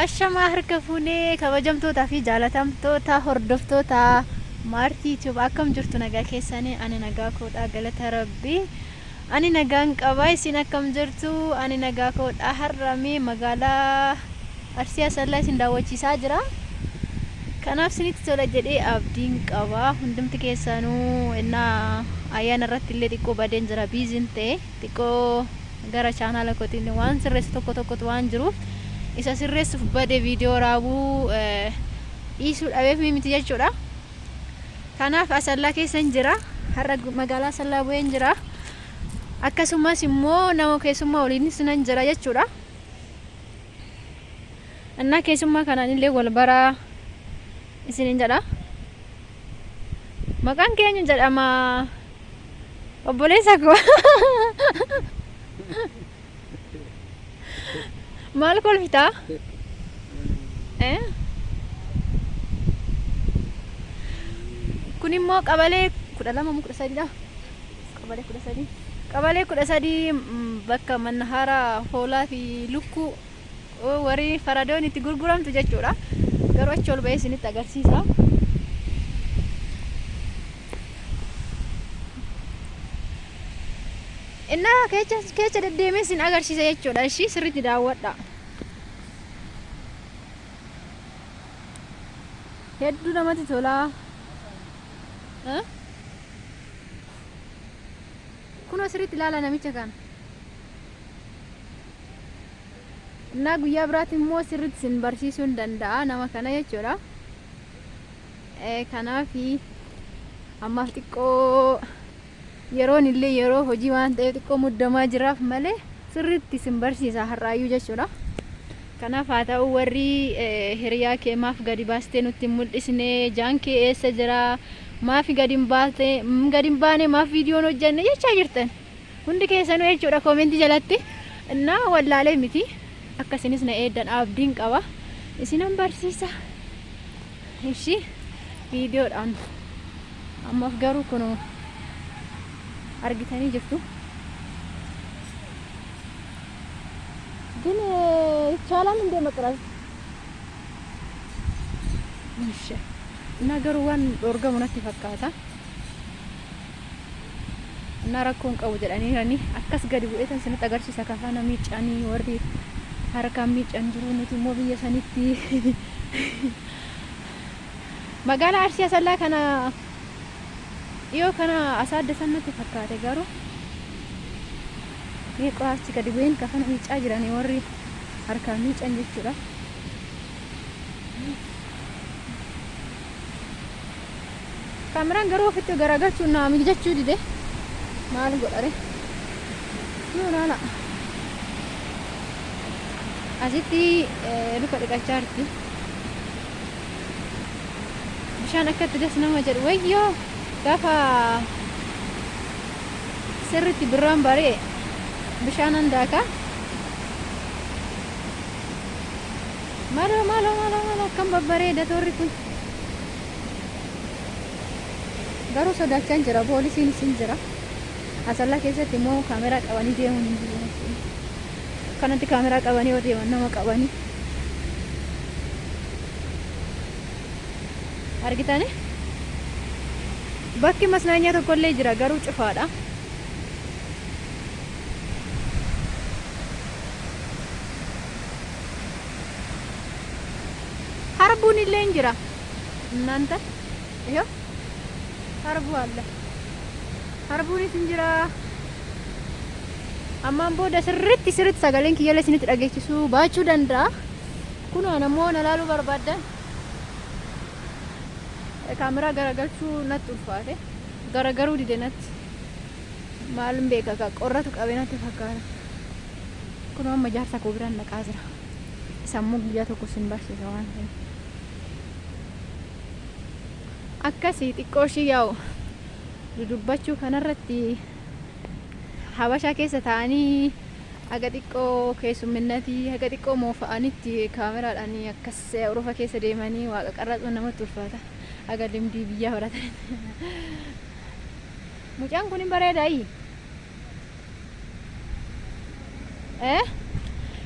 Ashamaa harka fuunee kabajamtootaa fi jaalatamtoota hordoftoota Maartii YouTube akkam jirtu nagaa keessanii ani nagaa koodhaa galata rabbii ani nagaan qaba isin akkam jirtu ani nagaa koodhaa har'amee magaalaa Arsii Asallaa isin daawwachiisaa jira kanaaf isinitti tola jedhee abdiin qaba hundumti keessanuu innaa ayyaana irratti illee xiqqoo badeen jira biizin ta'e xiqqoo gara chaanaala kootiin waan sirreessu tokkotu waan jiruuf isa sirreessuuf bade viidiyoo raabuu dhiisuu dhabeef miti jechuudha. Kanaaf Asallaa keessan jira har'a magaalaa Asallaa bu'een jira akkasumas immoo nama keessummaa waliinis nan jira jechuudha. Annaa keessummaa kanaan illee wal baraa isiniin jedha. Maqaan keenya jedhama obboleessa koo maal kolfita? Kun immoo qabalee 12 dha. Qabalee 13 bakka Mannahaara hoolaa fi lukkuu warii faradoon itti gurguramtu jechuudha. Garuu achi ol ba'ee isinitti agarsiisa. Innaa keessa deddeemee isin agarsiisa jechuudha. Ishii sirriitti daawwadha. Hedduu namatti tola. Kunoo sirriitti ilaala namicha kana. Innaa guyyaa biraatti immoo sirriitti isin barsiisuu hin danda'a nama kana jechuudha. Kanaafi ammaaf xiqqoo yeroon illee yeroo hojii waan ta'eef xiqqoo muddamaa jiraaf malee sirriitti isin barsiisa har'aayyuu jechuudha. Kanaaf haa ta'u warri hiriyaa kee maaf gadi baastee nutti mul'isne jaan kee eessa jira maaf gadi hin baane maaf viidiyoon hojjenne jechaa jirtan hundi keessanuu jechuudha koomentii jalatti innaa wallaalee miti akkasinis na eeddan abdiin qaba isinan barsiisa ishii viidiyoodhaan ammaaf garuu kunoo argitanii jirtu ግን ይቻላል እንደ መቅረጽ እሺ ነገሩ ዋን ኦርጋሙ ነቲ ፈካታ እና ረኮን ቀው ጀዳኒ ረኒ አከስ ገዲ ቡኤተን ስነ ተገርሲ ሰካፋና ሚጫኒ ወርዲ ሀረካ ሚጫን ጅሩ ነቲ ሞብየ ሰኒቲ መጋላ አርሲ ያሰላ ከና iyo kana asaaddasanatti fakkaate garuu mee qo'achi gadi bu'een kafana miicaa jiranii warri harkaan miican jechuudha. Kaameraan garuu ofitti garagalchuun naa miijachuu dide maal godhare yoo laala asitti luka dhiqachaa jirti bishaan akkatti des nama jedhu wayyoo gaafa sirriitti birraan baree bishaan handaaka maalo akkam babbareeda toorri kun garuu sodaachaan jira poolisiin isin jira Asallaa keessatti immoo kaameraa qabanii deemuun hin jiru kanatti kaameraa qabanii yoo deeman nama qabanii argitanii bakki masnaanyaa tokkollee jira garuu cufaadha. Harbuun illee jira. እናንተ ይሄው harbu አለ. Harbuunis jira. Ammaan booda sirriitti sagaleen kiyyalee isinitti dhageessisuu baachuu danda'a. Kun namoo nalaaluu barbaadan kaamera garagalchuu natti ulfaate garagaruu dide natti maal beeka ka qorratu qabee natti fakkaata kun amma jaarsa koo biraan naqaa jira sammuu guyyaa tokko sin barsiisa waan ta'eef akkasii xiqqooshii yaa'u dudubbachuu kanarratti habashaa keessa ta'anii haga xiqqoo keessumminnatii haga xiqqoo moofa'anitti kaameraadhaan akkas Awuroofa keessa deemanii waaqa qarratsuun namatti ulfaata agar limdi biyya horatan mucaan kun bareedaayi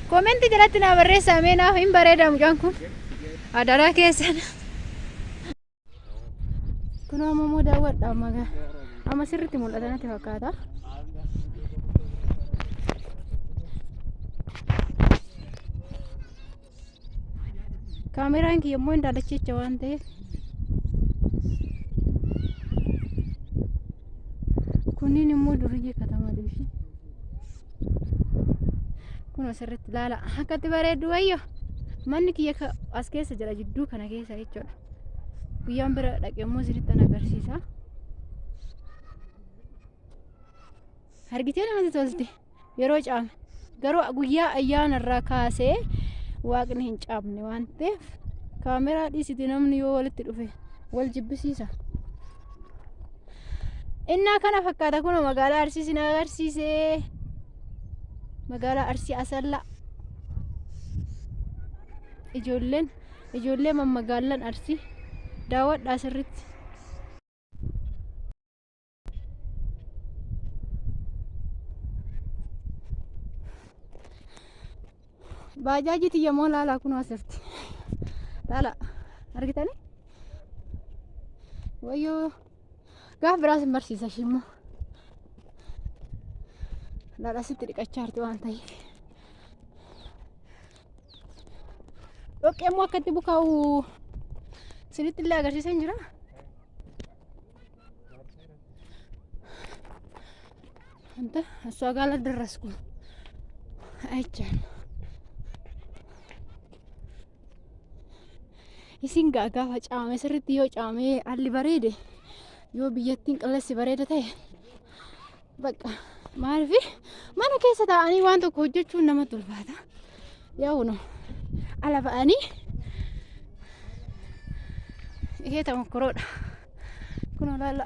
Koomenti jalatti naa barreessaa mee naaf hin bareeda mucaan kun. Adaraa keessan. Kun ammoo daawwadha magaa. Amma sirriitti mul'ata natti fakkaata. Kaameraan kiyya immoo hin daalachecha waan ta'eef. Kunniin immoo duriyyee katamaa deeshi. Kun asirratti ilaala. Akkatti bareeddu wayyo. Manni kiyya as keessa jira jidduu kana keessa jechuudha. Guyyaan bira dhaqee immoo isinitti agarsiisa. Argitee namatti tolti yeroo caame. Garuu guyyaa ayyaanarraa kaasee waaqni hin caamne waan ta'eef kaameraa dhiisiti namni yoo walitti dhufe wal jibbisiisa. Innaa kana fakkaata kun magaalaa Arsii sin agarsiisee. Magaalaa Arsii Asallaa. Ijoollee mammagaalaan Arsii daawwadhaa sirriitti. Baajaaji tiyya moo laalaa kun asirti. Laala argitanii? Wayyoo gaaf biraas hin barsiisa shimmoo. Laala sitti dhiqachaa jirti waan ta'eef. Dhoqqee immoo akkatti bukaa'u sinitti illee agarsiisaa hin jira. Anta asoo gaala darras kun ayichaan. Isin gaafa caame sirriitti yoo caame alli bareede yoo biyyattiin qilleensi bareeda ta'e bakka maaliif mana keessa taa'anii waan tokko hojjechuun namatti ulfaata. Yaa'uun ala ba'anii ishee tamokkoroodha. Kun olaala